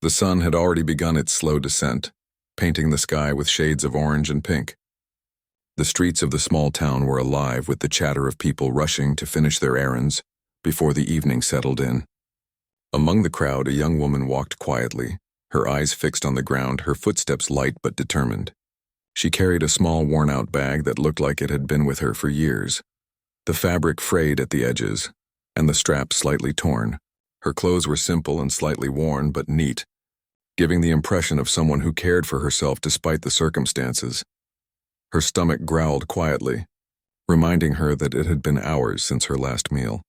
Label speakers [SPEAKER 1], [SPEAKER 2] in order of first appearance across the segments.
[SPEAKER 1] The sun had already begun its slow descent, painting the sky with shades of orange and pink. The streets of the small town were alive with the chatter of people rushing to finish their errands before the evening settled in. Among the crowd, a young woman walked quietly, her eyes fixed on the ground, her footsteps light but determined. She carried a small worn-out bag that looked like it had been with her for years. The fabric frayed at the edges, and the straps slightly torn. Her clothes were simple and slightly worn but neat, giving the impression of someone who cared for herself despite the circumstances. Her stomach growled quietly, reminding her that it had been hours since her last meal.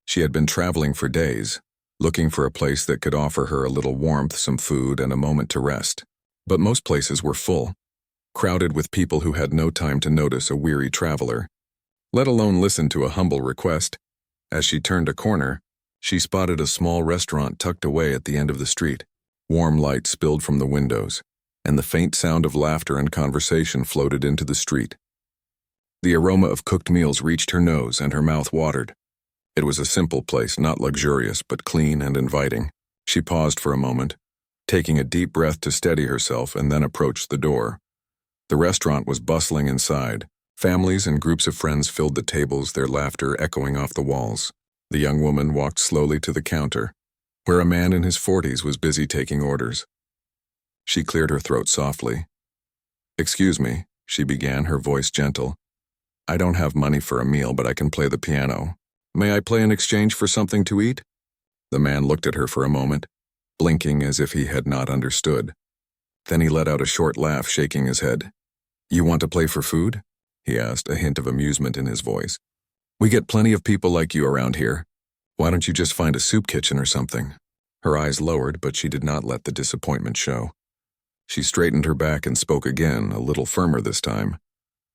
[SPEAKER 1] She had been traveling for days, looking for a place that could offer her a little warmth, some food, and a moment to rest. But most places were full, crowded with people who had no time to notice a weary traveler, let alone listen to a humble request. As she turned a corner, she spotted a small restaurant tucked away at the end of the street. Warm light spilled from the windows, and the faint sound of laughter and conversation floated into the street. The aroma of cooked meals reached her nose and her mouth watered. It was a simple place, not luxurious, but clean and inviting. She paused for a moment, taking a deep breath to steady herself, and then approached the door. The restaurant was bustling inside. Families and groups of friends filled the tables, their laughter echoing off the walls. The young woman walked slowly to the counter, where a man in his 40s was busy taking orders. She cleared her throat softly. "Excuse me," she began, her voice gentle. "I don't have money for a meal, but I can play the piano. May I play in exchange for something to eat?" The man looked at her for a moment, blinking as if he had not understood. Then he let out a short laugh, shaking his head. "You want to play for food?" he asked, a hint of amusement in his voice. "We get plenty of people like you around here. Why don't you just find a soup kitchen or something?" Her eyes lowered, but she did not let the disappointment show. She straightened her back and spoke again, a little firmer this time.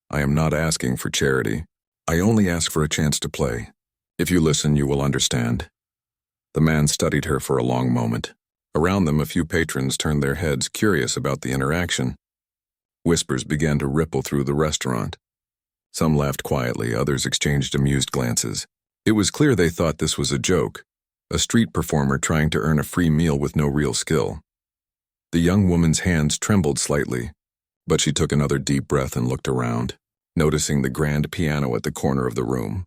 [SPEAKER 1] "I am not asking for charity. I only ask for a chance to play. If you listen, you will understand." The man studied her for a long moment. Around them, a few patrons turned their heads, curious about the interaction. Whispers began to ripple through the restaurant. Some laughed quietly, others exchanged amused glances. It was clear they thought this was a joke, a street performer trying to earn a free meal with no real skill. The young woman's hands trembled slightly, but she took another deep breath and looked around, noticing the grand piano at the corner of the room.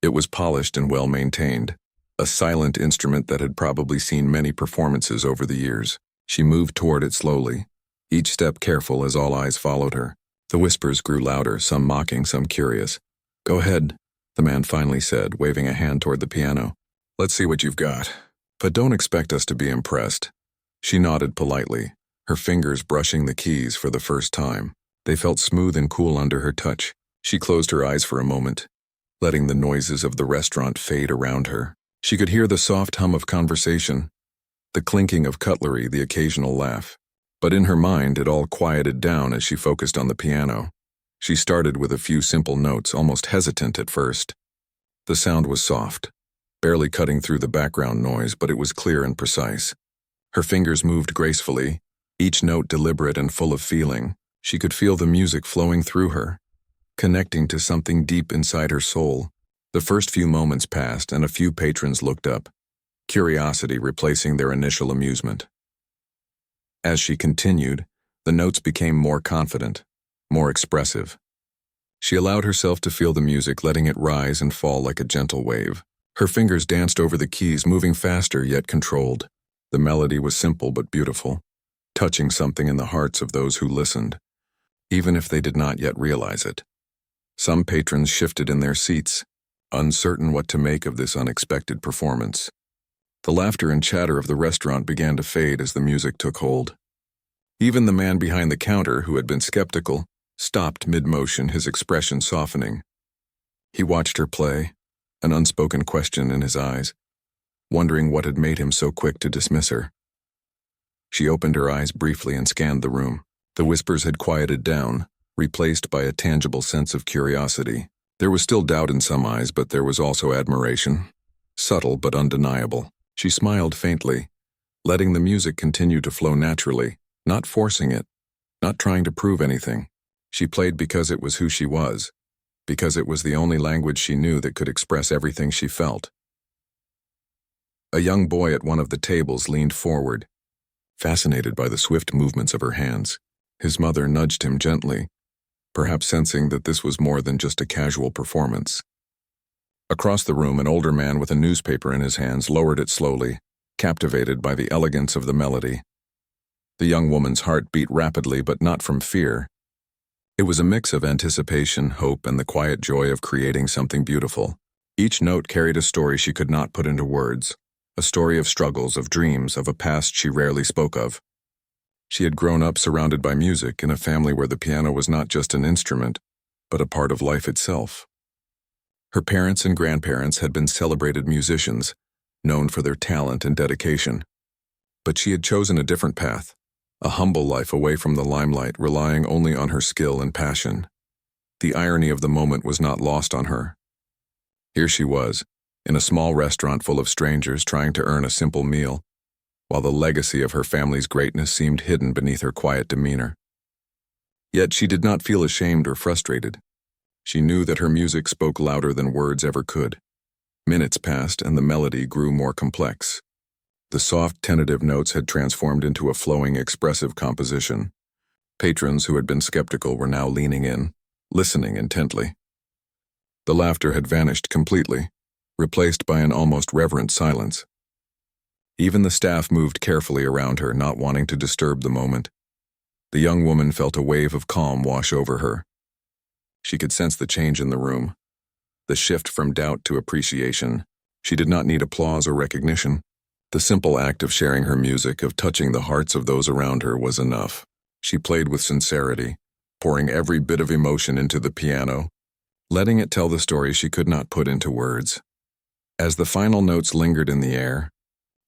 [SPEAKER 1] It was polished and well-maintained, a silent instrument that had probably seen many performances over the years. She moved toward it slowly, each step careful as all eyes followed her. The whispers grew louder, some mocking, some curious. "Go ahead," the man finally said, waving a hand toward the piano. "Let's see what you've got. But don't expect us to be impressed." She nodded politely, her fingers brushing the keys for the first time. They felt smooth and cool under her touch. She closed her eyes for a moment, letting the noises of the restaurant fade around her. She could hear the soft hum of conversation, the clinking of cutlery, the occasional laugh. But in her mind, it all quieted down as she focused on the piano. She started with a few simple notes, almost hesitant at first. The sound was soft, barely cutting through the background noise, but it was clear and precise. Her fingers moved gracefully, each note deliberate and full of feeling. She could feel the music flowing through her, connecting to something deep inside her soul. The first few moments passed, and a few patrons looked up, curiosity replacing their initial amusement. As she continued, the notes became more confident, more expressive. She allowed herself to feel the music, letting it rise and fall like a gentle wave. Her fingers danced over the keys, moving faster yet controlled. The melody was simple but beautiful, touching something in the hearts of those who listened, even if they did not yet realize it. Some patrons shifted in their seats, uncertain what to make of this unexpected performance. The laughter and chatter of the restaurant began to fade as the music took hold. Even the man behind the counter, who had been skeptical, stopped mid-motion, his expression softening. He watched her play, an unspoken question in his eyes, wondering what had made him so quick to dismiss her. She opened her eyes briefly and scanned the room. The whispers had quieted down, replaced by a tangible sense of curiosity. There was still doubt in some eyes, but there was also admiration, subtle but undeniable. She smiled faintly, letting the music continue to flow naturally, not forcing it, not trying to prove anything. She played because it was who she was, because it was the only language she knew that could express everything she felt. A young boy at one of the tables leaned forward, fascinated by the swift movements of her hands. His mother nudged him gently, perhaps sensing that this was more than just a casual performance. Across the room, an older man with a newspaper in his hands lowered it slowly, captivated by the elegance of the melody. The young woman's heart beat rapidly, but not from fear. It was a mix of anticipation, hope, and the quiet joy of creating something beautiful. Each note carried a story she could not put into words, a story of struggles, of dreams, of a past she rarely spoke of. She had grown up surrounded by music in a family where the piano was not just an instrument, but a part of life itself. Her parents and grandparents had been celebrated musicians, known for their talent and dedication. But she had chosen a different path, a humble life away from the limelight, relying only on her skill and passion. The irony of the moment was not lost on her. Here she was, in a small restaurant full of strangers trying to earn a simple meal, while the legacy of her family's greatness seemed hidden beneath her quiet demeanor. Yet she did not feel ashamed or frustrated. She knew that her music spoke louder than words ever could. Minutes passed and the melody grew more complex. The soft, tentative notes had transformed into a flowing, expressive composition. Patrons who had been skeptical were now leaning in, listening intently. The laughter had vanished completely, replaced by an almost reverent silence. Even the staff moved carefully around her, not wanting to disturb the moment. The young woman felt a wave of calm wash over her. She could sense the change in the room, the shift from doubt to appreciation. She did not need applause or recognition. The simple act of sharing her music, of touching the hearts of those around her, was enough. She played with sincerity, pouring every bit of emotion into the piano, letting it tell the story she could not put into words. As the final notes lingered in the air,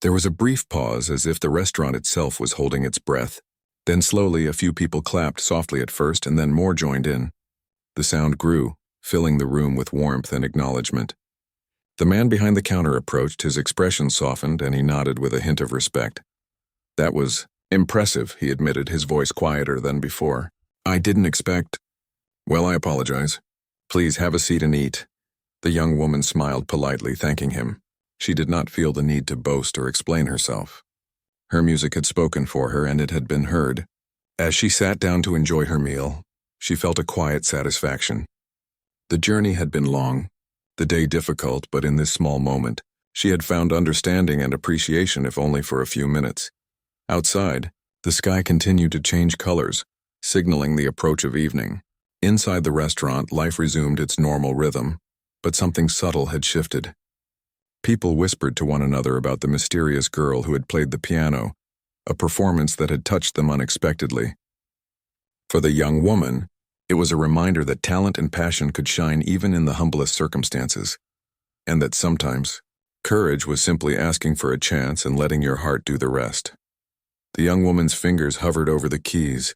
[SPEAKER 1] there was a brief pause, as if the restaurant itself was holding its breath. Then slowly a few people clapped, softly at first, and then more joined in. The sound grew, filling the room with warmth and acknowledgement. The man behind the counter approached, his expression softened, and he nodded with a hint of respect. "That was impressive," he admitted, his voice quieter than before. "I didn't expect—" "Well, I apologize. Please have a seat and eat." The young woman smiled politely, thanking him. She did not feel the need to boast or explain herself. Her music had spoken for her, and it had been heard. As she sat down to enjoy her meal, she felt a quiet satisfaction. The journey had been long, the day difficult, but in this small moment, she had found understanding and appreciation, if only for a few minutes. Outside, the sky continued to change colors, signaling the approach of evening. Inside the restaurant, life resumed its normal rhythm, but something subtle had shifted. People whispered to one another about the mysterious girl who had played the piano, a performance that had touched them unexpectedly. For the young woman, it was a reminder that talent and passion could shine even in the humblest circumstances, and that sometimes, courage was simply asking for a chance and letting your heart do the rest. The young woman's fingers hovered over the keys,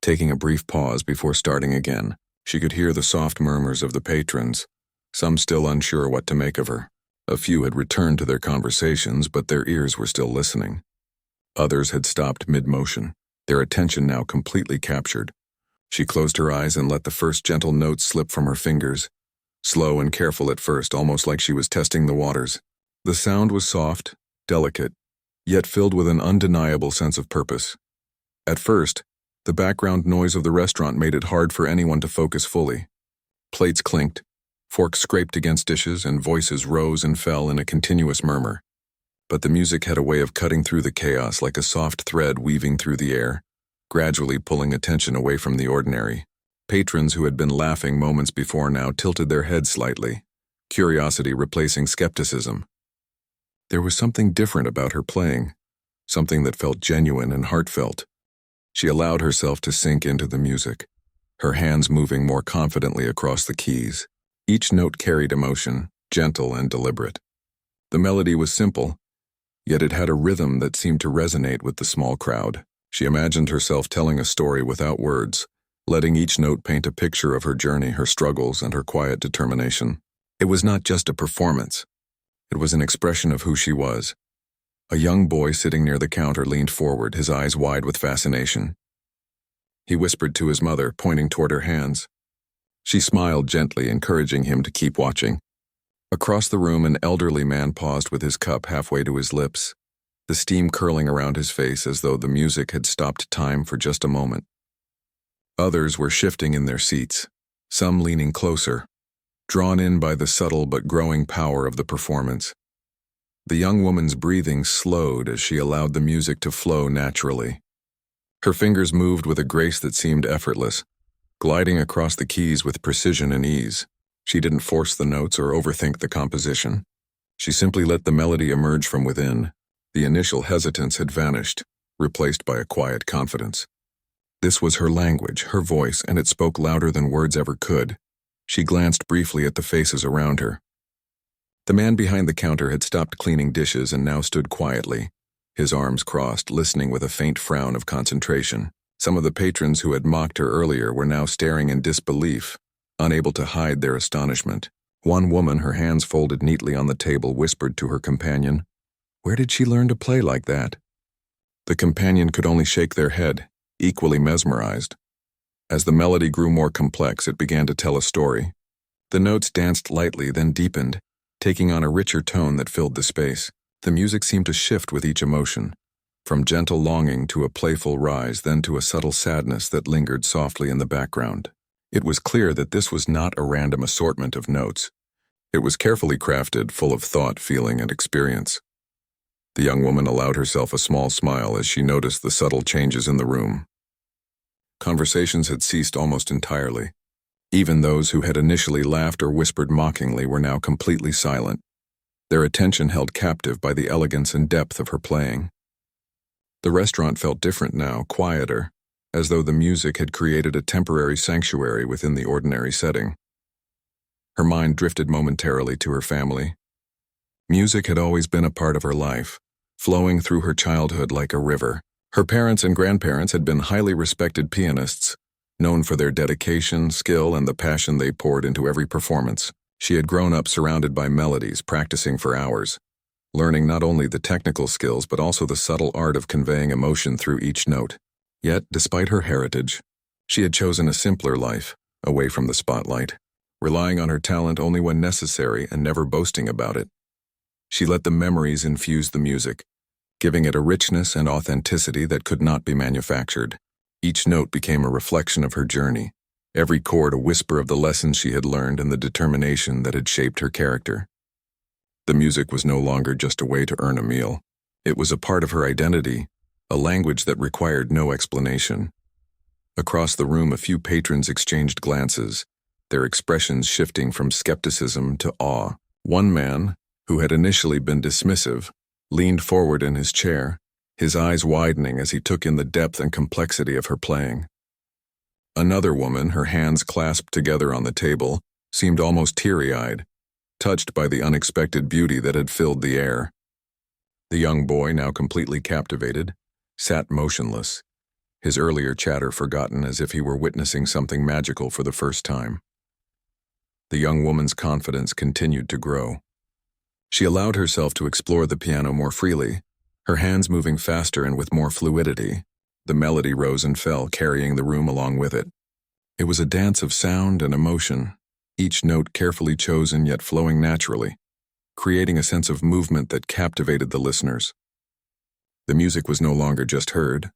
[SPEAKER 1] taking a brief pause before starting again. She could hear the soft murmurs of the patrons, some still unsure what to make of her. A few had returned to their conversations, but their ears were still listening. Others had stopped mid-motion, their attention now completely captured. She closed her eyes and let the first gentle notes slip from her fingers, slow and careful at first, almost like she was testing the waters. The sound was soft, delicate, yet filled with an undeniable sense of purpose. At first, the background noise of the restaurant made it hard for anyone to focus fully. Plates clinked, forks scraped against dishes, and voices rose and fell in a continuous murmur. But the music had a way of cutting through the chaos like a soft thread weaving through the air, gradually pulling attention away from the ordinary. Patrons who had been laughing moments before now tilted their heads slightly, curiosity replacing skepticism. There was something different about her playing, something that felt genuine and heartfelt. She allowed herself to sink into the music, her hands moving more confidently across the keys. Each note carried emotion, gentle and deliberate. The melody was simple, yet it had a rhythm that seemed to resonate with the small crowd. She imagined herself telling a story without words, letting each note paint a picture of her journey, her struggles, and her quiet determination. It was not just a performance. It was an expression of who she was. A young boy sitting near the counter leaned forward, his eyes wide with fascination. He whispered to his mother, pointing toward her hands. She smiled gently, encouraging him to keep watching. Across the room, an elderly man paused with his cup halfway to his lips. the steam curling around his face as though the music had stopped time for just a moment. Others were shifting in their seats, some leaning closer, drawn in by the subtle but growing power of the performance. The young woman's breathing slowed as she allowed the music to flow naturally. Her fingers moved with a grace that seemed effortless, gliding across the keys with precision and ease. She didn't force the notes or overthink the composition. She simply let the melody emerge from within. The initial hesitance had vanished, replaced by a quiet confidence. This was her language, her voice, and it spoke louder than words ever could. She glanced briefly at the faces around her. The man behind the counter had stopped cleaning dishes and now stood quietly, his arms crossed, listening with a faint frown of concentration. Some of the patrons who had mocked her earlier were now staring in disbelief, unable to hide their astonishment. One woman, her hands folded neatly on the table, whispered to her companion, "Where did she learn to play like that?" The companion could only shake their head, equally mesmerized. As the melody grew more complex, it began to tell a story. The notes danced lightly, then deepened, taking on a richer tone that filled the space. The music seemed to shift with each emotion, from gentle longing to a playful rise, then to a subtle sadness that lingered softly in the background. It was clear that this was not a random assortment of notes. It was carefully crafted, full of thought, feeling, and experience. The young woman allowed herself a small smile as she noticed the subtle changes in the room. Conversations had ceased almost entirely. Even those who had initially laughed or whispered mockingly were now completely silent, their attention held captive by the elegance and depth of her playing. The restaurant felt different now, quieter, as though the music had created a temporary sanctuary within the ordinary setting. Her mind drifted momentarily to her family. Music had always been a part of her life, flowing through her childhood like a river. Her parents and grandparents had been highly respected pianists, known for their dedication, skill, and the passion they poured into every performance. She had grown up surrounded by melodies, practicing for hours, learning not only the technical skills but also the subtle art of conveying emotion through each note. Yet, despite her heritage, she had chosen a simpler life, away from the spotlight, relying on her talent only when necessary and never boasting about it. She let the memories infuse the music, giving it a richness and authenticity that could not be manufactured. Each note became a reflection of her journey, every chord a whisper of the lessons she had learned and the determination that had shaped her character. The music was no longer just a way to earn a meal. It was a part of her identity, a language that required no explanation. Across the room, a few patrons exchanged glances, their expressions shifting from skepticism to awe. One man, who had initially been dismissive, leaned forward in his chair, his eyes widening as he took in the depth and complexity of her playing. Another woman, her hands clasped together on the table, seemed almost teary-eyed, touched by the unexpected beauty that had filled the air. The young boy, now completely captivated, sat motionless, his earlier chatter forgotten as if he were witnessing something magical for the first time. The young woman's confidence continued to grow. She allowed herself to explore the piano more freely, her hands moving faster and with more fluidity. The melody rose and fell, carrying the room along with it. It was a dance of sound and emotion, each note carefully chosen yet flowing naturally, creating a sense of movement that captivated the listeners. The music was no longer just heard.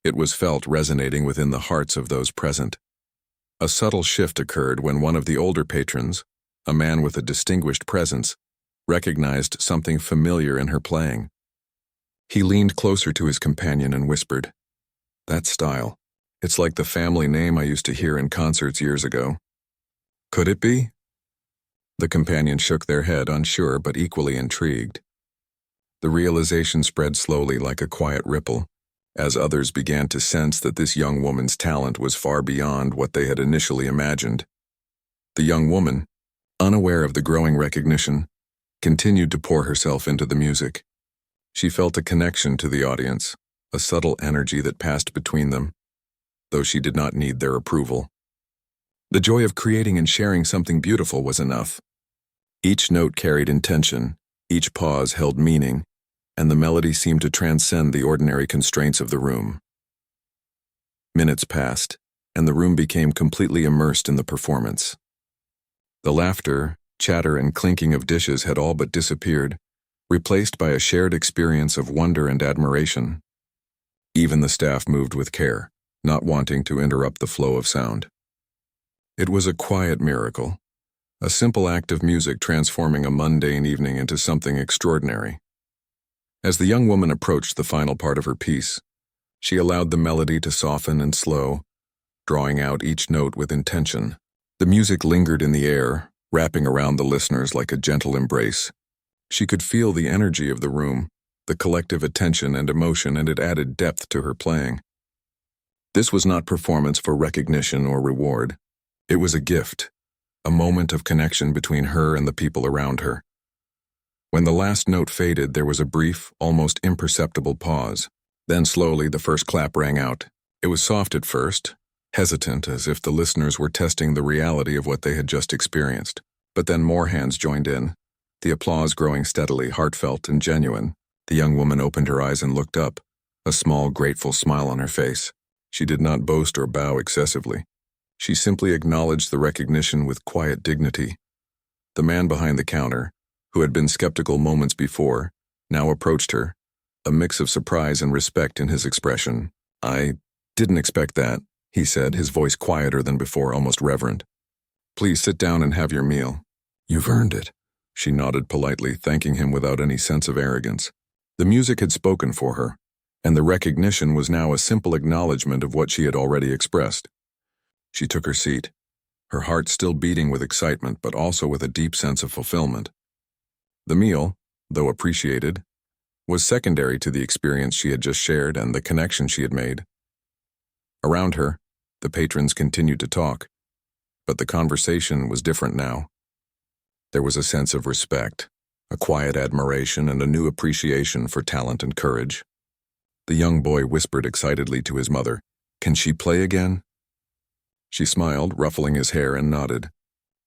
[SPEAKER 1] It was felt, resonating within the hearts of those present. A subtle shift occurred when one of the older patrons, a man with a distinguished presence, recognized something familiar in her playing. He leaned closer to his companion and whispered, "That style. It's like the family name I used to hear in concerts years ago." "Could it be?" The companion shook their head, unsure but equally intrigued. The realization spread slowly like a quiet ripple, as others began to sense that this young woman's talent was far beyond what they had initially imagined. The young woman, unaware of the growing recognition, continued to pour herself into the music. She felt a connection to the audience, a subtle energy that passed between them, though she did not need their approval. The joy of creating and sharing something beautiful was enough. Each note carried intention, each pause held meaning, and the melody seemed to transcend the ordinary constraints of the room. Minutes passed, and the room became completely immersed in the performance. The laughter, chatter, and clinking of dishes had all but disappeared, replaced by a shared experience of wonder and admiration. Even the staff moved with care, not wanting to interrupt the flow of sound. It was a quiet miracle, a simple act of music transforming a mundane evening into something extraordinary. As the young woman approached the final part of her piece, she allowed the melody to soften and slow, drawing out each note with intention. The music lingered in the air, wrapping around the listeners like a gentle embrace. She could feel the energy of the room, the collective attention and emotion, and it added depth to her playing. This was not performance for recognition or reward. It was a gift, a moment of connection between her and the people around her. When the last note faded, there was a brief, almost imperceptible pause. Then slowly the first clap rang out. It was soft at first, hesitant as if the listeners were testing the reality of what they had just experienced. But then more hands joined in, the applause growing steadily, heartfelt and genuine. The young woman opened her eyes and looked up, a small, grateful smile on her face. She did not boast or bow excessively. She simply acknowledged the recognition with quiet dignity. The man behind the counter, who had been skeptical moments before, now approached her, a mix of surprise and respect in his expression. "I didn't expect that," he said, his voice quieter than before, almost reverent. "Please sit down and have your meal." "You've earned it." She nodded politely, thanking him without any sense of arrogance. The music had spoken for her, and the recognition was now a simple acknowledgement of what she had already expressed. She took her seat, her heart still beating with excitement but also with a deep sense of fulfillment. The meal, though appreciated, was secondary to the experience she had just shared and the connection she had made. Around her, the patrons continued to talk, but the conversation was different now. There was a sense of respect, a quiet admiration, and a new appreciation for talent and courage. The young boy whispered excitedly to his mother, "Can she play again?" She smiled, ruffling his hair, and nodded.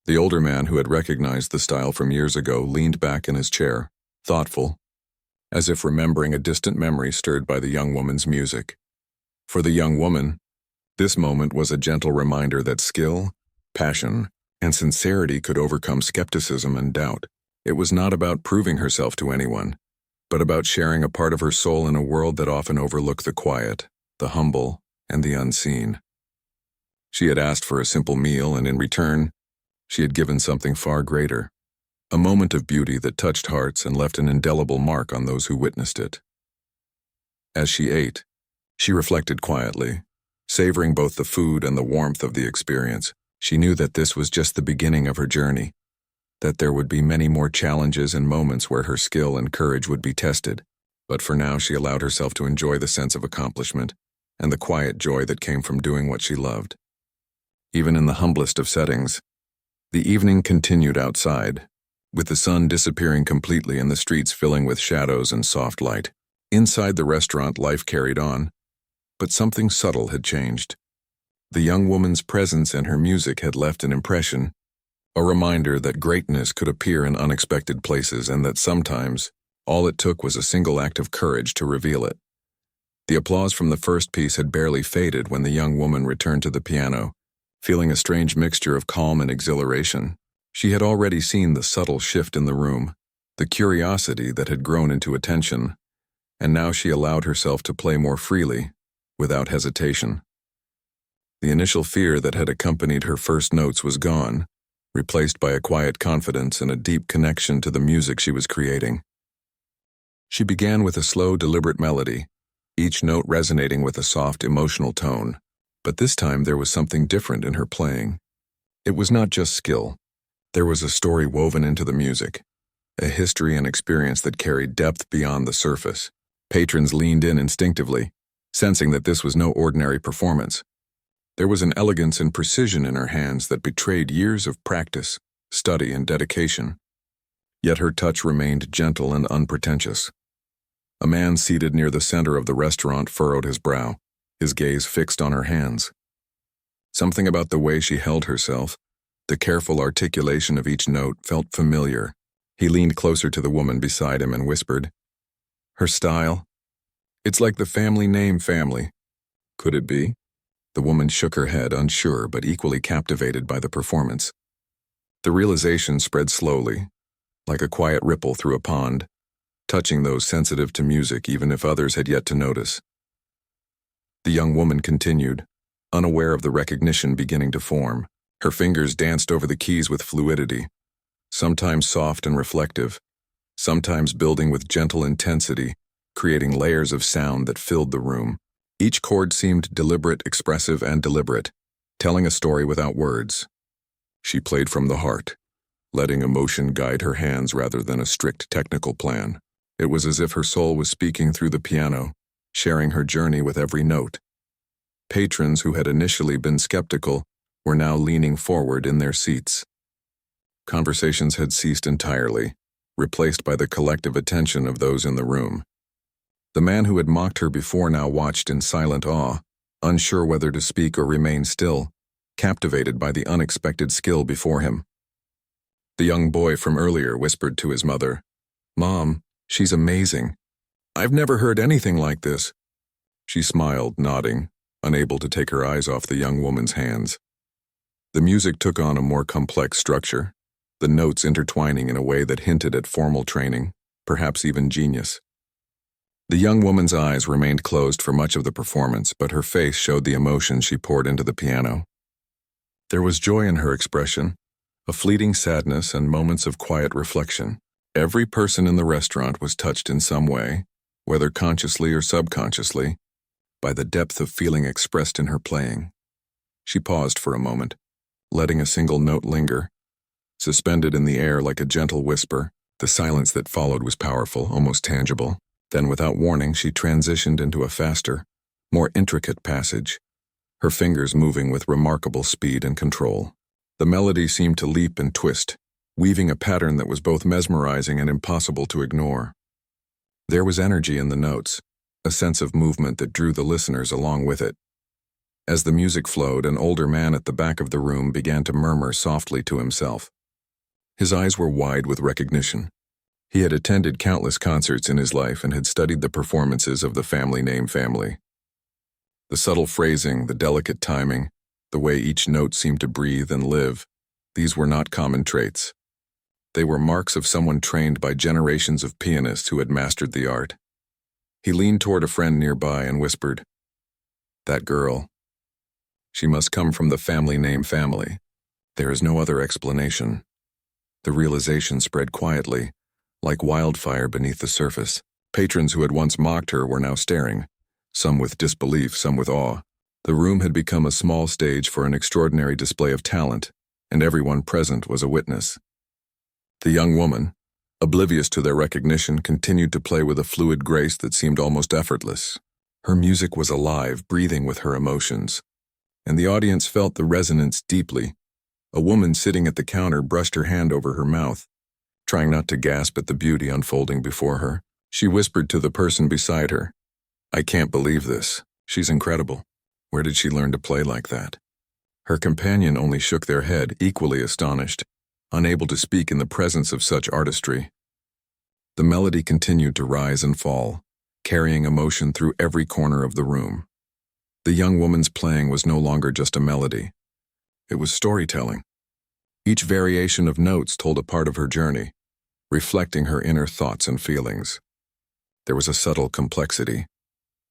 [SPEAKER 1] The older man, who had recognized the style from years ago, leaned back in his chair, thoughtful, as if remembering a distant memory stirred by the young woman's music. For the young woman, this moment was a gentle reminder that skill, passion, and sincerity could overcome skepticism and doubt. It was not about proving herself to anyone, but about sharing a part of her soul in a world that often overlooked the quiet, the humble, and the unseen. She had asked for a simple meal, and in return, she had given something far greater, a moment of beauty that touched hearts and left an indelible mark on those who witnessed it. As she ate, she reflected quietly, savoring both the food and the warmth of the experience. She knew that this was just the beginning of her journey, that there would be many more challenges and moments where her skill and courage would be tested, but for now she allowed herself to enjoy the sense of accomplishment and the quiet joy that came from doing what she loved. Even in the humblest of settings, the evening continued outside, with the sun disappearing completely and the streets filling with shadows and soft light. Inside the restaurant, life carried on, but something subtle had changed. The young woman's presence and her music had left an impression, a reminder that greatness could appear in unexpected places and that sometimes all it took was a single act of courage to reveal it. The applause from the first piece had barely faded when the young woman returned to the piano, feeling a strange mixture of calm and exhilaration. She had already seen the subtle shift in the room, the curiosity that had grown into attention, and now she allowed herself to play more freely, without hesitation. The initial fear that had accompanied her first notes was gone, replaced by a quiet confidence and a deep connection to the music she was creating. She began with a slow, deliberate melody, each note resonating with a soft, emotional tone. But this time there was something different in her playing. It was not just skill. There was a story woven into the music, a history and experience that carried depth beyond the surface. Patrons leaned in instinctively, sensing that this was no ordinary performance. There was an elegance and precision in her hands that betrayed years of practice, study, and dedication. Yet her touch remained gentle and unpretentious. A man seated near the center of the restaurant furrowed his brow, his gaze fixed on her hands. Something about the way she held herself, the careful articulation of each note, felt familiar. He leaned closer to the woman beside him and whispered, "Her style? It's like the family name Family. Could it be?" The woman shook her head, unsure but equally captivated by the performance. The realization spread slowly, like a quiet ripple through a pond. touching those sensitive to music even if others had yet to notice. The young woman continued, unaware of the recognition beginning to form. Her fingers danced over the keys with fluidity, sometimes soft and reflective, sometimes building with gentle intensity, creating layers of sound that filled the room. Each chord seemed deliberate, expressive, and deliberate, telling a story without words. She played from the heart, letting emotion guide her hands rather than a strict technical plan. It was as if her soul was speaking through the piano, sharing her journey with every note. Patrons who had initially been skeptical were now leaning forward in their seats. Conversations had ceased entirely, replaced by the collective attention of those in the room. The man who had mocked her before now watched in silent awe, unsure whether to speak or remain still, captivated by the unexpected skill before him. The young boy from earlier whispered to his mother, "Mom, she's amazing. I've never heard anything like this." She smiled, nodding, unable to take her eyes off the young woman's hands. The music took on a more complex structure, the notes intertwining in a way that hinted at formal training, perhaps even genius. The young woman's eyes remained closed for much of the performance, but her face showed the emotion she poured into the piano. There was joy in her expression, a fleeting sadness and moments of quiet reflection. Every person in the restaurant was touched in some way, whether consciously or subconsciously, by the depth of feeling expressed in her playing. She paused for a moment, letting a single note linger. Suspended in the air like a gentle whisper, the silence that followed was powerful, almost tangible. Then, without warning, she transitioned into a faster, more intricate passage, her fingers moving with remarkable speed and control. The melody seemed to leap and twist, weaving a pattern that was both mesmerizing and impossible to ignore. There was energy in the notes, a sense of movement that drew the listeners along with it. As the music flowed, an older man at the back of the room began to murmur softly to himself. His eyes were wide with recognition. He had attended countless concerts in his life and had studied the performances of the family name family. The subtle phrasing, the delicate timing, the way each note seemed to breathe and live, these were not common traits. They were marks of someone trained by generations of pianists who had mastered the art. He leaned toward a friend nearby and whispered, "That girl. She must come from the family name family. There is no other explanation." The realization spread quietly, like wildfire beneath the surface. Patrons who had once mocked her were now staring, some with disbelief, some with awe. The room had become a small stage for an extraordinary display of talent, and everyone present was a witness. The young woman, oblivious to their recognition, continued to play with a fluid grace that seemed almost effortless. Her music was alive, breathing with her emotions, and the audience felt the resonance deeply. A woman sitting at the counter brushed her hand over her mouth, trying not to gasp at the beauty unfolding before her. She whispered to the person beside her, "I can't believe this. She's incredible. Where did she learn to play like that?" Her companion only shook their head, equally astonished, unable to speak in the presence of such artistry. The melody continued to rise and fall, carrying emotion through every corner of the room. The young woman's playing was no longer just a melody. It was storytelling. Each variation of notes told a part of her journey, reflecting her inner thoughts and feelings. There was a subtle complexity,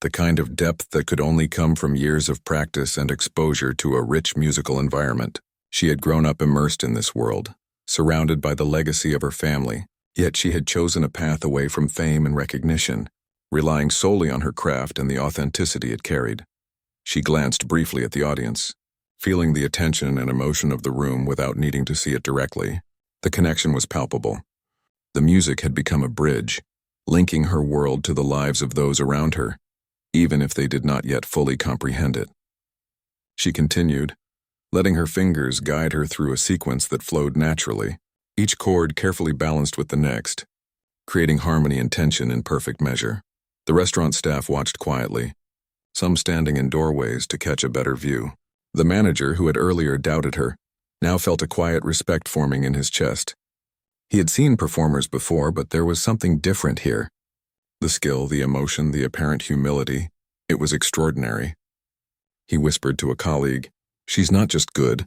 [SPEAKER 1] the kind of depth that could only come from years of practice and exposure to a rich musical environment. She had grown up immersed in this world, surrounded by the legacy of her family, yet she had chosen a path away from fame and recognition, relying solely on her craft and the authenticity it carried. She glanced briefly at the audience, feeling the attention and emotion of the room without needing to see it directly. The connection was palpable. The music had become a bridge, linking her world to the lives of those around her, even if they did not yet fully comprehend it. She continued, letting her fingers guide her through a sequence that flowed naturally, each chord carefully balanced with the next, creating harmony and tension in perfect measure. The restaurant staff watched quietly, some standing in doorways to catch a better view. The manager, who had earlier doubted her, now felt a quiet respect forming in his chest. He had seen performers before, but there was something different here. The skill, the emotion, the apparent humility, it was extraordinary. He whispered to a colleague, "She's not just good,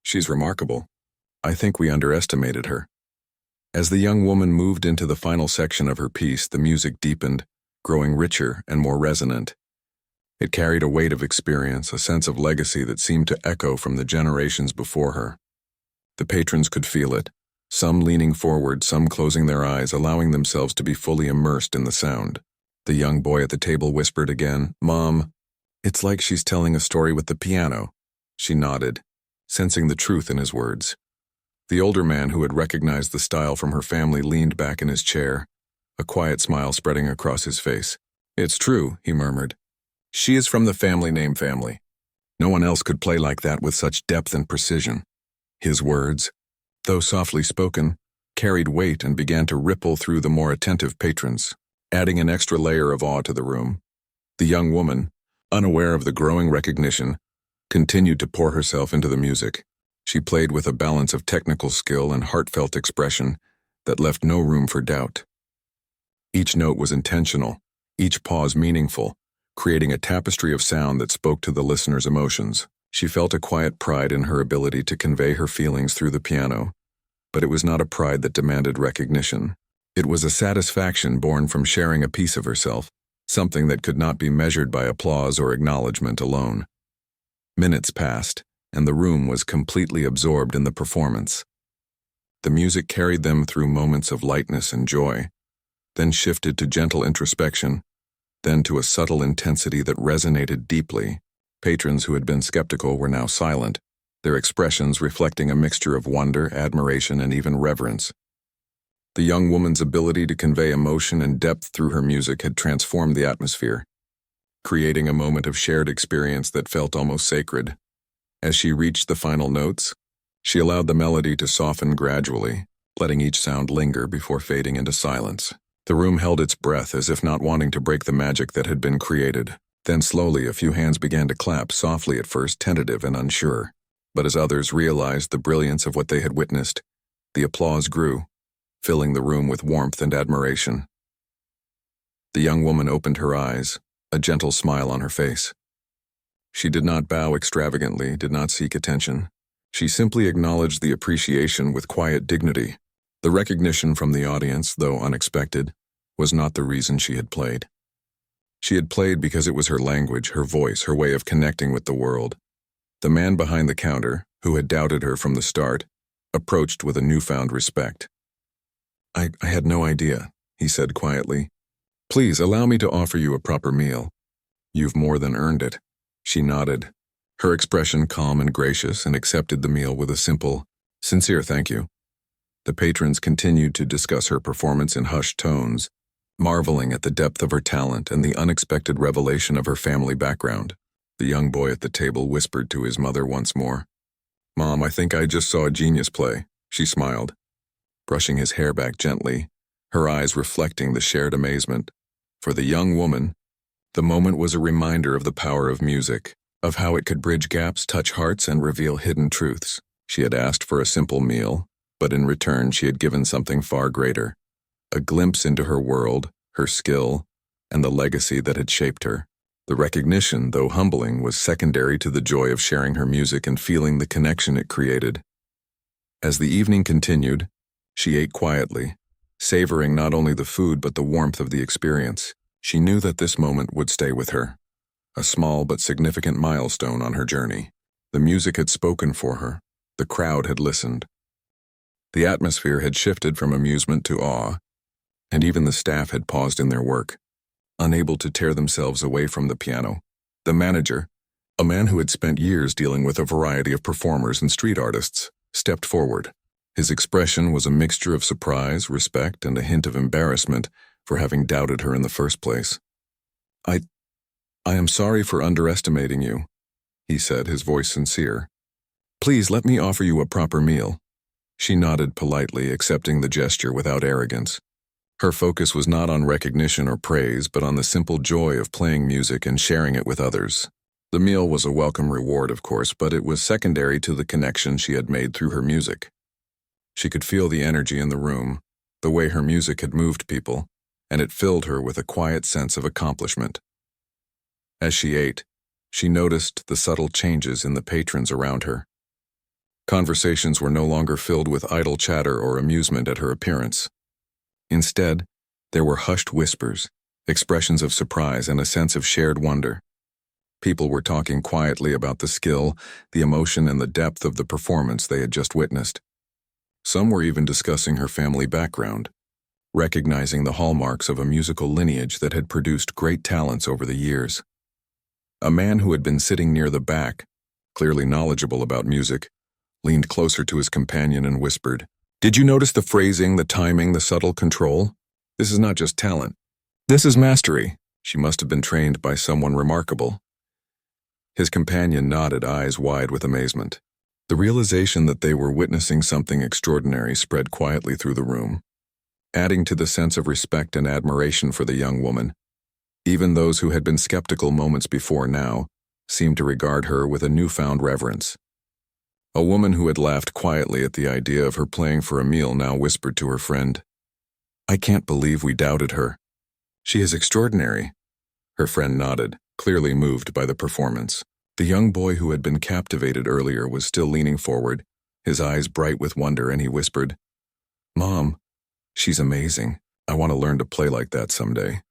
[SPEAKER 1] she's remarkable. I think we underestimated her." As the young woman moved into the final section of her piece, the music deepened, growing richer and more resonant. It carried a weight of experience, a sense of legacy that seemed to echo from the generations before her. The patrons could feel it, some leaning forward, some closing their eyes, allowing themselves to be fully immersed in the sound. The young boy at the table whispered again, "Mom, it's like she's telling a story with the piano." She nodded, sensing the truth in his words. The older man, who had recognized the style from her family, leaned back in his chair, a quiet smile spreading across his face. "It's true," he murmured. "She is from the family name family. No one else could play like that with such depth and precision." His words, though softly spoken, carried weight and began to ripple through the more attentive patrons, adding an extra layer of awe to the room. The young woman, unaware of the growing recognition, continued to pour herself into the music. She played with a balance of technical skill and heartfelt expression that left no room for doubt. Each note was intentional, each pause meaningful, creating a tapestry of sound that spoke to the listener's emotions. She felt a quiet pride in her ability to convey her feelings through the piano, but it was not a pride that demanded recognition. It was a satisfaction born from sharing a piece of herself, something that could not be measured by applause or acknowledgement alone. Minutes passed, and the room was completely absorbed in the performance. The music carried them through moments of lightness and joy, then shifted to gentle introspection, then to a subtle intensity that resonated deeply. Patrons who had been skeptical were now silent, their expressions reflecting a mixture of wonder, admiration, and even reverence. The young woman's ability to convey emotion and depth through her music had transformed the atmosphere, creating a moment of shared experience that felt almost sacred. As she reached the final notes, she allowed the melody to soften gradually, letting each sound linger before fading into silence. The room held its breath, as if not wanting to break the magic that had been created. Then slowly a few hands began to clap, softly at first, tentative and unsure. But as others realized the brilliance of what they had witnessed, the applause grew, filling the room with warmth and admiration. The young woman opened her eyes, a gentle smile on her face. She did not bow extravagantly, did not seek attention. She simply acknowledged the appreciation with quiet dignity. The recognition from the audience, though unexpected, was not the reason she had played. She had played because it was her language, her voice, her way of connecting with the world. The man behind the counter, who had doubted her from the start, approached with a newfound respect. I had no idea," he said quietly. "Please allow me to offer you a proper meal. You've more than earned it." She nodded, her expression calm and gracious, and accepted the meal with a simple, sincere thank you. The patrons continued to discuss her performance in hushed tones, marveling at the depth of her talent and the unexpected revelation of her family background. The young boy at the table whispered to his mother once more. "Mom, I think I just saw a genius play." She smiled, brushing his hair back gently, her eyes reflecting the shared amazement. For the young woman, the moment was a reminder of the power of music, of how it could bridge gaps, touch hearts, and reveal hidden truths. She had asked for a simple meal, but in return she had given something far greater, a glimpse into her world, her skill, and the legacy that had shaped her. The recognition, though humbling, was secondary to the joy of sharing her music and feeling the connection it created. As the evening continued, she ate quietly, savoring not only the food but the warmth of the experience. She knew that this moment would stay with her, a small but significant milestone on her journey. The music had spoken for her, the crowd had listened. The atmosphere had shifted from amusement to awe, and even the staff had paused in their work, unable to tear themselves away from the piano. The manager, a man who had spent years dealing with a variety of performers and street artists, stepped forward. His expression was a mixture of surprise, respect, and a hint of embarrassment for having doubted her in the first place. I am sorry for underestimating you," he said, his voice sincere. "Please let me offer you a proper meal." She nodded politely, accepting the gesture without arrogance. Her focus was not on recognition or praise, but on the simple joy of playing music and sharing it with others. The meal was a welcome reward, of course, but it was secondary to the connection she had made through her music. She could feel the energy in the room, the way her music had moved people, and it filled her with a quiet sense of accomplishment. As she ate, she noticed the subtle changes in the patrons around her. Conversations were no longer filled with idle chatter or amusement at her appearance. Instead, there were hushed whispers, expressions of surprise, and a sense of shared wonder. People were talking quietly about the skill, the emotion, and the depth of the performance they had just witnessed. Some were even discussing her family background, recognizing the hallmarks of a musical lineage that had produced great talents over the years. A man who had been sitting near the back, clearly knowledgeable about music, leaned closer to his companion and whispered, "Did you notice the phrasing, the timing, the subtle control? This is not just talent. This is mastery. She must have been trained by someone remarkable." His companion nodded, eyes wide with amazement. The realization that they were witnessing something extraordinary spread quietly through the room, adding to the sense of respect and admiration for the young woman. Even those who had been skeptical moments before now seemed to regard her with a newfound reverence. A woman who had laughed quietly at the idea of her playing for a meal now whispered to her friend, "I can't believe we doubted her. She is extraordinary." Her friend nodded, clearly moved by the performance. The young boy who had been captivated earlier was still leaning forward, his eyes bright with wonder, and he whispered, "Mom, she's amazing. I want to learn to play like that someday."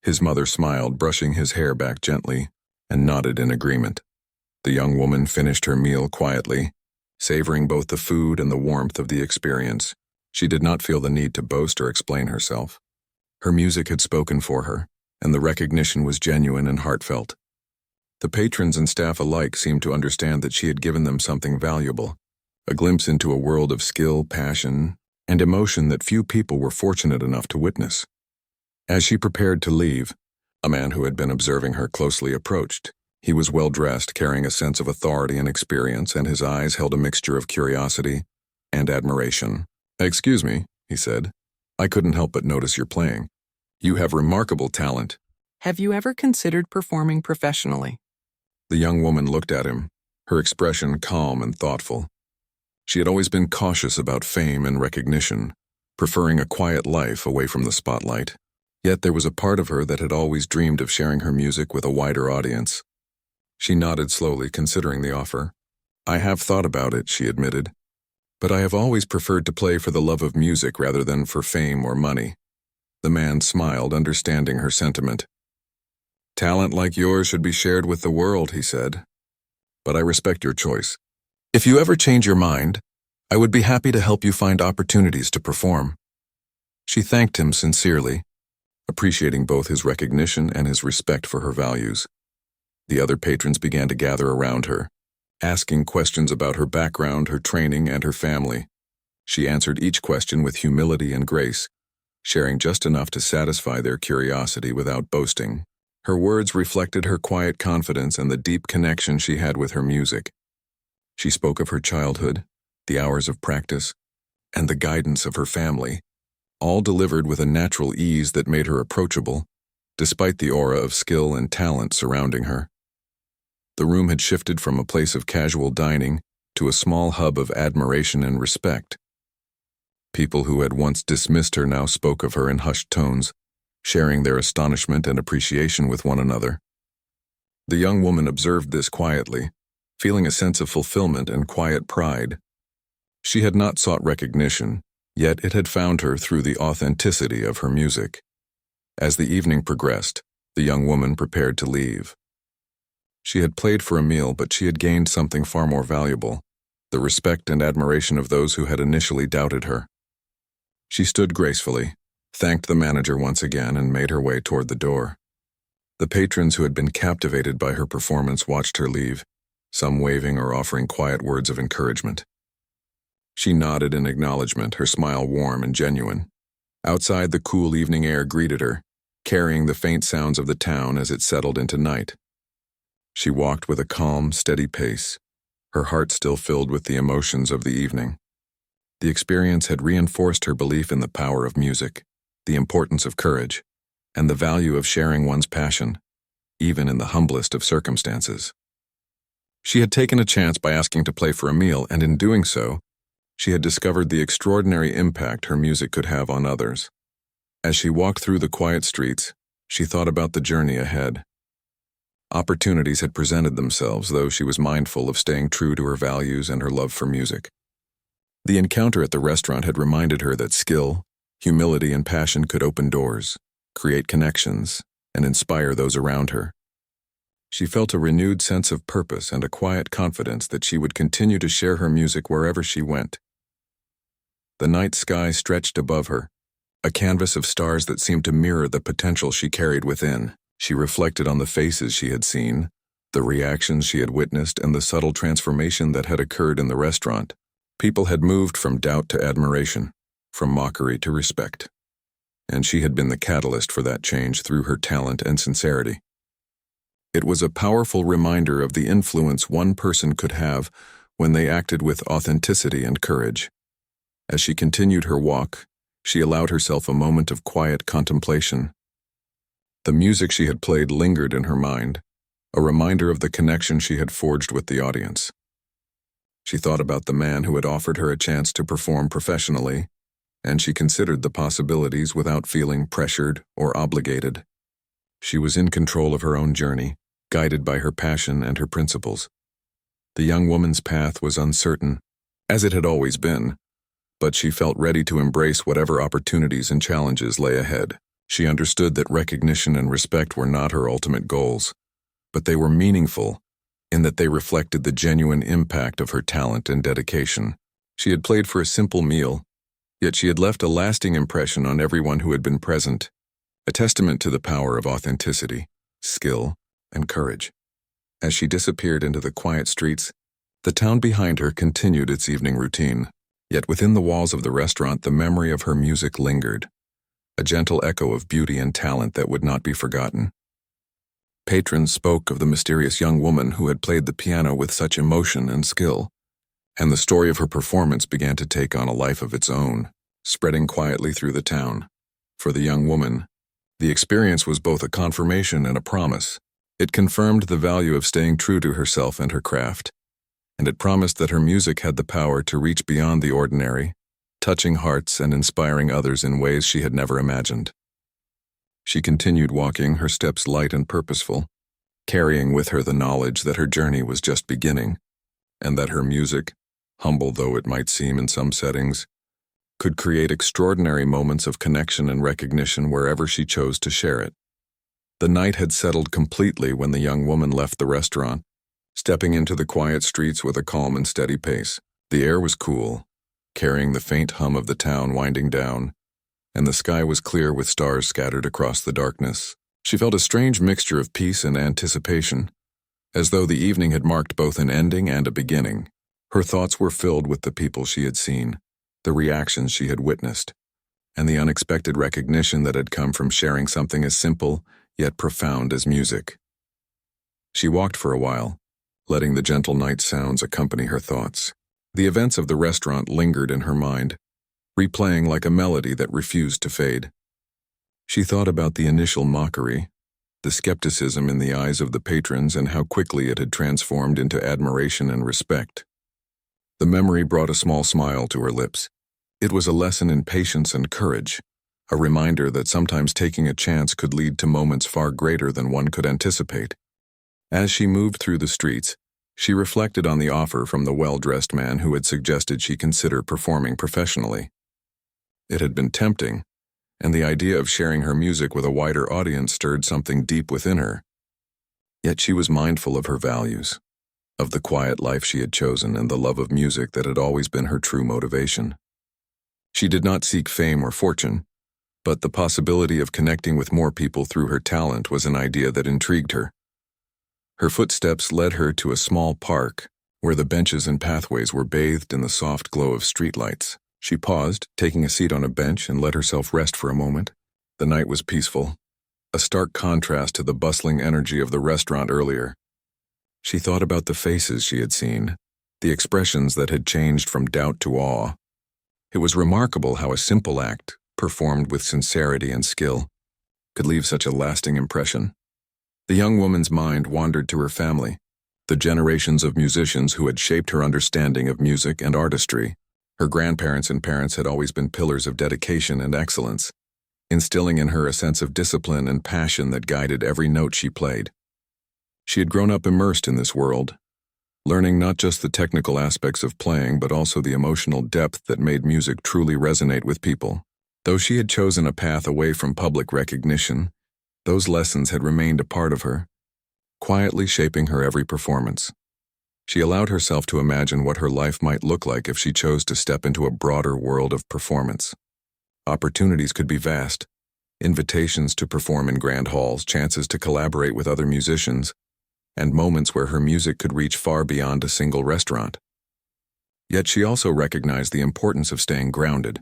[SPEAKER 1] His mother smiled, brushing his hair back gently, and nodded in agreement. The young woman finished her meal quietly, savoring both the food and the warmth of the experience. She did not feel the need to boast or explain herself. Her music had spoken for her, and the recognition was genuine and heartfelt. The patrons and staff alike seemed to understand that she had given them something valuable, a glimpse into a world of skill, passion, and emotion that few people were fortunate enough to witness. As she prepared to leave, a man who had been observing her closely approached. He was well-dressed, carrying a sense of authority and experience, and his eyes held a mixture of curiosity and admiration. "Excuse me," he said. "I couldn't help but notice your playing. You have remarkable talent."
[SPEAKER 2] Have you ever considered performing professionally?
[SPEAKER 1] The young woman looked at him, her expression calm and thoughtful. She had always been cautious about fame and recognition, preferring a quiet life away from the spotlight. Yet there was a part of her that had always dreamed of sharing her music with a wider audience. She nodded slowly, considering the offer. "I have thought about it," she admitted, "but I have always preferred to play for the love of music rather than for fame or money." The man smiled, understanding her sentiment. "Talent like yours should be shared with the world," he said, "but I respect your choice. If you ever change your mind, I would be happy to help you find opportunities to perform." She thanked him sincerely, appreciating both his recognition and his respect for her values. The other patrons began to gather around her, asking questions about her background, her training, and her family. She answered each question with humility and grace, sharing just enough to satisfy their curiosity without boasting. Her words reflected her quiet confidence and the deep connection she had with her music. She spoke of her childhood, the hours of practice, and the guidance of her family, all delivered with a natural ease that made her approachable, despite the aura of skill and talent surrounding her. The room had shifted from a place of casual dining to a small hub of admiration and respect. People who had once dismissed her now spoke of her in hushed tones, sharing their astonishment and appreciation with one another. The young woman observed this quietly, feeling a sense of fulfillment and quiet pride. She had not sought recognition, yet it had found her through the authenticity of her music. As the evening progressed, the young woman prepared to leave. She had played for a meal, but she had gained something far more valuable, the respect and admiration of those who had initially doubted her. She stood gracefully, thanked the manager once again, and made her way toward the door. The patrons who had been captivated by her performance watched her leave, some waving or offering quiet words of encouragement. She nodded in acknowledgement, her smile warm and genuine. Outside, the cool evening air greeted her, carrying the faint sounds of the town as it settled into night. She walked with a calm, steady pace, her heart still filled with the emotions of the evening. The experience had reinforced her belief in the power of music, the importance of courage, and the value of sharing one's passion, even in the humblest of circumstances. She had taken a chance by asking to play for a meal, and in doing so, she had discovered the extraordinary impact her music could have on others. As she walked through the quiet streets, she thought about the journey ahead. Opportunities had presented themselves, though she was mindful of staying true to her values and her love for music. The encounter at the restaurant had reminded her that skill, humility, and passion could open doors, create connections, and inspire those around her. She felt a renewed sense of purpose and a quiet confidence that she would continue to share her music wherever she went. The night sky stretched above her, a canvas of stars that seemed to mirror the potential she carried within. She reflected on the faces she had seen, the reactions she had witnessed, and the subtle transformation that had occurred in the restaurant. People had moved from doubt to admiration, from mockery to respect. And she had been the catalyst for that change through her talent and sincerity. It was a powerful reminder of the influence one person could have when they acted with authenticity and courage. As she continued her walk, she allowed herself a moment of quiet contemplation. The music she had played lingered in her mind, a reminder of the connection she had forged with the audience. She thought about the man who had offered her a chance to perform professionally, and she considered the possibilities without feeling pressured or obligated. She was in control of her own journey, guided by her passion and her principles. The young woman's path was uncertain, as it had always been, but she felt ready to embrace whatever opportunities and challenges lay ahead. She understood that recognition and respect were not her ultimate goals, but they were meaningful in that they reflected the genuine impact of her talent and dedication. She had played for a simple meal, yet she had left a lasting impression on everyone who had been present, a testament to the power of authenticity, skill, and courage. As she disappeared into the quiet streets, the town behind her continued its evening routine. Yet within the walls of the restaurant, the memory of her music lingered, a gentle echo of beauty and talent that would not be forgotten. Patrons spoke of the mysterious young woman who had played the piano with such emotion and skill, and the story of her performance began to take on a life of its own, spreading quietly through the town. For the young woman, the experience was both a confirmation and a promise. It confirmed the value of staying true to herself and her craft, and it promised that her music had the power to reach beyond the ordinary, touching hearts and inspiring others in ways she had never imagined. She continued walking, her steps light and purposeful, carrying with her the knowledge that her journey was just beginning, and that her music, humble though it might seem in some settings, could create extraordinary moments of connection and recognition wherever she chose to share it. The night had settled completely when the young woman left the restaurant, stepping into the quiet streets with a calm and steady pace. The air was cool, carrying the faint hum of the town winding down, and the sky was clear with stars scattered across the darkness. She felt a strange mixture of peace and anticipation, as though the evening had marked both an ending and a beginning. Her thoughts were filled with the people she had seen, the reactions she had witnessed, and the unexpected recognition that had come from sharing something as simple yet profound as music. She walked for a while, letting the gentle night sounds accompany her thoughts. The events of the restaurant lingered in her mind, replaying like a melody that refused to fade. She thought about the initial mockery, the skepticism in the eyes of the patrons, and how quickly it had transformed into admiration and respect. The memory brought a small smile to her lips. It was a lesson in patience and courage, a reminder that sometimes taking a chance could lead to moments far greater than one could anticipate. As she moved through the streets, she reflected on the offer from the well-dressed man who had suggested she consider performing professionally. It had been tempting, and the idea of sharing her music with a wider audience stirred something deep within her. Yet she was mindful of her values, of the quiet life she had chosen and the love of music that had always been her true motivation. She did not seek fame or fortune, but the possibility of connecting with more people through her talent was an idea that intrigued her. Her footsteps led her to a small park where the benches and pathways were bathed in the soft glow of streetlights. She paused, taking a seat on a bench, and let herself rest for a moment. The night was peaceful, a stark contrast to the bustling energy of the restaurant earlier. She thought about the faces she had seen, the expressions that had changed from doubt to awe. It was remarkable how a simple act, performed with sincerity and skill, could leave such a lasting impression. The young woman's mind wandered to her family, the generations of musicians who had shaped her understanding of music and artistry. Her grandparents and parents had always been pillars of dedication and excellence, instilling in her a sense of discipline and passion that guided every note she played. She had grown up immersed in this world, learning not just the technical aspects of playing but also the emotional depth that made music truly resonate with people. Though she had chosen a path away from public recognition, those lessons had remained a part of her, quietly shaping her every performance. She allowed herself to imagine what her life might look like if she chose to step into a broader world of performance. Opportunities could be vast: invitations to perform in grand halls, chances to collaborate with other musicians, and moments where her music could reach far beyond a single restaurant. Yet she also recognized the importance of staying grounded,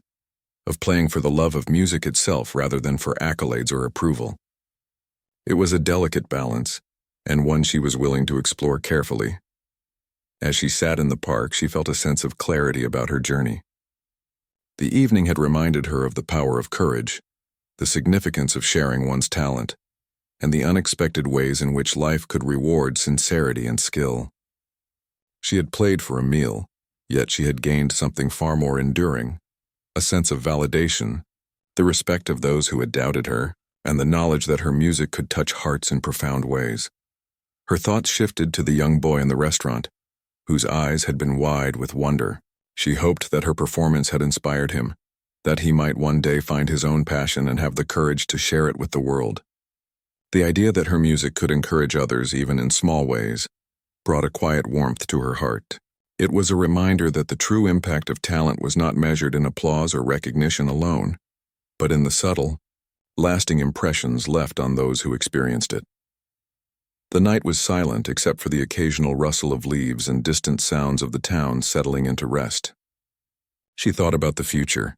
[SPEAKER 1] of playing for the love of music itself rather than for accolades or approval. It was a delicate balance, and one she was willing to explore carefully. As she sat in the park, she felt a sense of clarity about her journey. The evening had reminded her of the power of courage, the significance of sharing one's talent, and the unexpected ways in which life could reward sincerity and skill. She had played for a meal, yet she had gained something far more enduring: a sense of validation, the respect of those who had doubted her, and the knowledge that her music could touch hearts in profound ways. Her thoughts shifted to the young boy in the restaurant, whose eyes had been wide with wonder. She hoped that her performance had inspired him, that he might one day find his own passion and have the courage to share it with the world. The idea that her music could encourage others, even in small ways, brought a quiet warmth to her heart. It was a reminder that the true impact of talent was not measured in applause or recognition alone, but in the subtle, lasting impressions left on those who experienced it. The night was silent except for the occasional rustle of leaves and distant sounds of the town settling into rest. She thought about the future,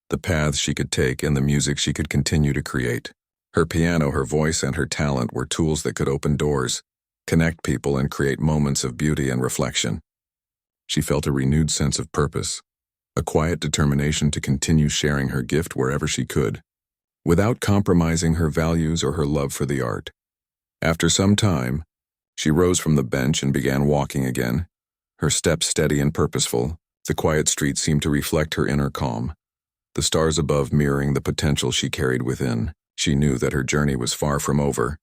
[SPEAKER 1] the paths she could take, and the music she could continue to create. Her piano, her voice, and her talent were tools that could open doors, connect people, and create moments of beauty and reflection. She felt a renewed sense of purpose, a quiet determination to continue sharing her gift wherever she could, without compromising her values or her love for the art. After some time, she rose from the bench and began walking again, her steps steady and purposeful. The quiet street seemed to reflect her inner calm, the stars above mirroring the potential she carried within. She knew that her journey was far from over,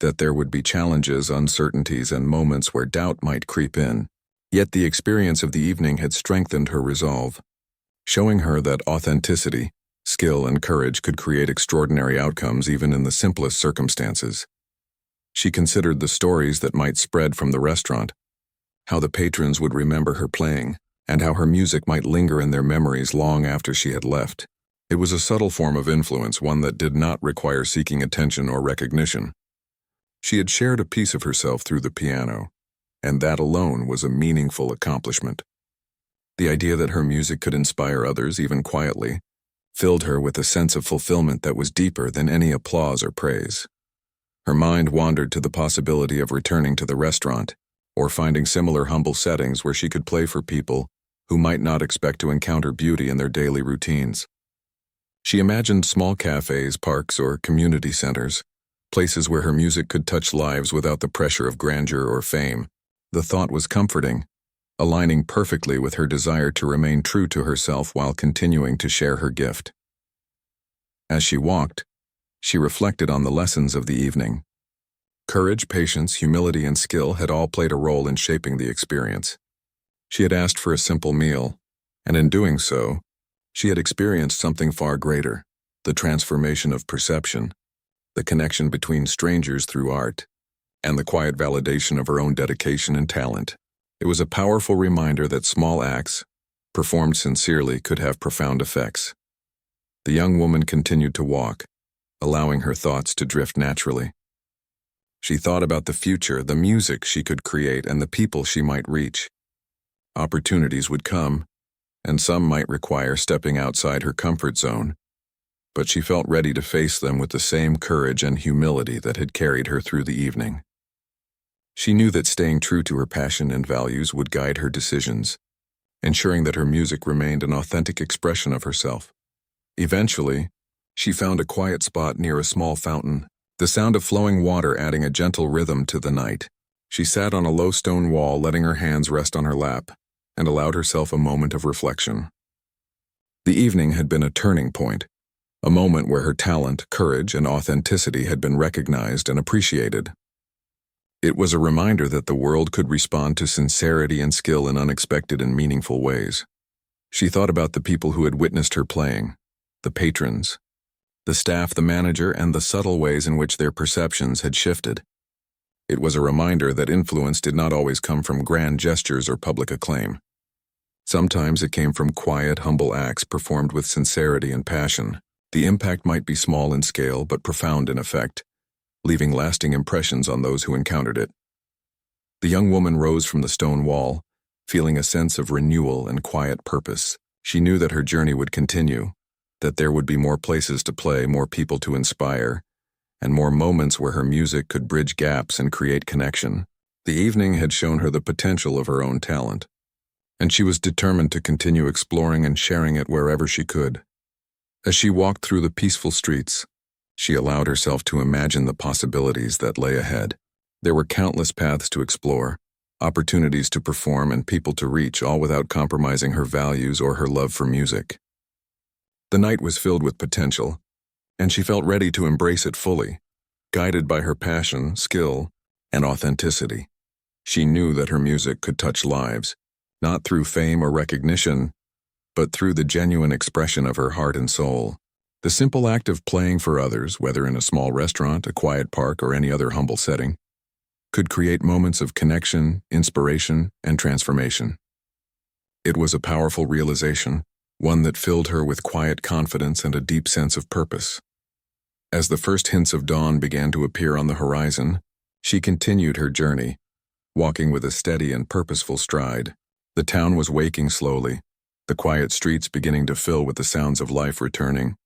[SPEAKER 1] that there would be challenges, uncertainties, and moments where doubt might creep in. Yet the experience of the evening had strengthened her resolve, showing her that authenticity, skill, and courage could create extraordinary outcomes even in the simplest circumstances. She considered the stories that might spread from the restaurant, how the patrons would remember her playing, and how her music might linger in their memories long after she had left. It was a subtle form of influence, one that did not require seeking attention or recognition. She had shared a piece of herself through the piano, and that alone was a meaningful accomplishment. The idea that her music could inspire others, even quietly, filled her with a sense of fulfillment that was deeper than any applause or praise. Her mind wandered to the possibility of returning to the restaurant, or finding similar humble settings where she could play for people who might not expect to encounter beauty in their daily routines. She imagined small cafes, parks, or community centers, places where her music could touch lives without the pressure of grandeur or fame. The thought was comforting, aligning perfectly with her desire to remain true to herself while continuing to share her gift. As she walked, she reflected on the lessons of the evening. Courage, patience, humility, and skill had all played a role in shaping the experience. She had asked for a simple meal, and in doing so, she had experienced something far greater: the transformation of perception, the connection between strangers through art, and the quiet validation of her own dedication and talent. It was a powerful reminder that small acts, performed sincerely, could have profound effects. The young woman continued to walk, allowing her thoughts to drift naturally. She thought about the future, the music she could create, and the people she might reach. Opportunities would come, and some might require stepping outside her comfort zone, but she felt ready to face them with the same courage and humility that had carried her through the evening. She knew that staying true to her passion and values would guide her decisions, ensuring that her music remained an authentic expression of herself. Eventually, she found a quiet spot near a small fountain, the sound of flowing water adding a gentle rhythm to the night. She sat on a low stone wall, letting her hands rest on her lap, and allowed herself a moment of reflection. The evening had been a turning point, a moment where her talent, courage, and authenticity had been recognized and appreciated. It was a reminder that the world could respond to sincerity and skill in unexpected and meaningful ways. She thought about the people who had witnessed her playing, the patrons, the staff, the manager, and the subtle ways in which their perceptions had shifted. It was a reminder that influence did not always come from grand gestures or public acclaim. Sometimes it came from quiet, humble acts performed with sincerity and passion. The impact might be small in scale but profound in effect, leaving lasting impressions on those who encountered it. The young woman rose from the stone wall, feeling a sense of renewal and quiet purpose. She knew that her journey would continue, that there would be more places to play, more people to inspire, and more moments where her music could bridge gaps and create connection. The evening had shown her the potential of her own talent, and she was determined to continue exploring and sharing it wherever she could. As she walked through the peaceful streets, she allowed herself to imagine the possibilities that lay ahead. There were countless paths to explore, opportunities to perform, and people to reach, all without compromising her values or her love for music. The night was filled with potential, and she felt ready to embrace it fully, guided by her passion, skill, and authenticity. She knew that her music could touch lives, not through fame or recognition, but through the genuine expression of her heart and soul. The simple act of playing for others, whether in a small restaurant, a quiet park, or any other humble setting, could create moments of connection, inspiration, and transformation. It was a powerful realization, one that filled her with quiet confidence and a deep sense of purpose. As the first hints of dawn began to appear on the horizon, she continued her journey, walking with a steady and purposeful stride. The town was waking slowly, the quiet streets beginning to fill with the sounds of life returning.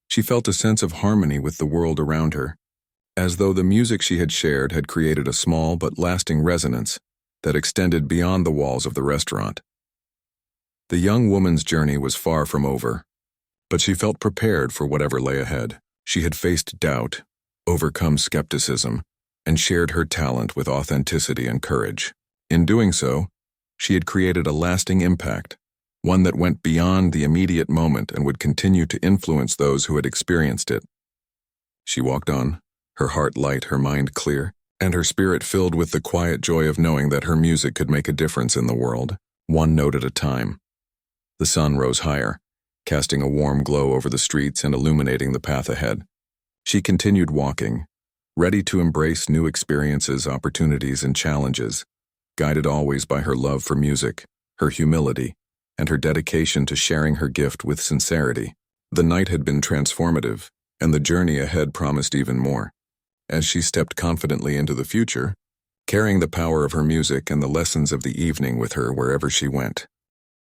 [SPEAKER 1] She felt a sense of harmony with the world around her, as though the music she had shared had created a small but lasting resonance that extended beyond the walls of the restaurant. The young woman's journey was far from over, but she felt prepared for whatever lay ahead. She had faced doubt, overcome skepticism, and shared her talent with authenticity and courage. In doing so, she had created a lasting impact, one that went beyond the immediate moment and would continue to influence those who had experienced it. She walked on, her heart light, her mind clear, and her spirit filled with the quiet joy of knowing that her music could make a difference in the world, one note at a time. The sun rose higher, casting a warm glow over the streets and illuminating the path ahead. She continued walking, ready to embrace new experiences, opportunities, and challenges, guided always by her love for music, her humility, and her dedication to sharing her gift with sincerity. The night had been transformative, and the journey ahead promised even more. As she stepped confidently into the future, carrying the power of her music and the lessons of the evening with her wherever she went.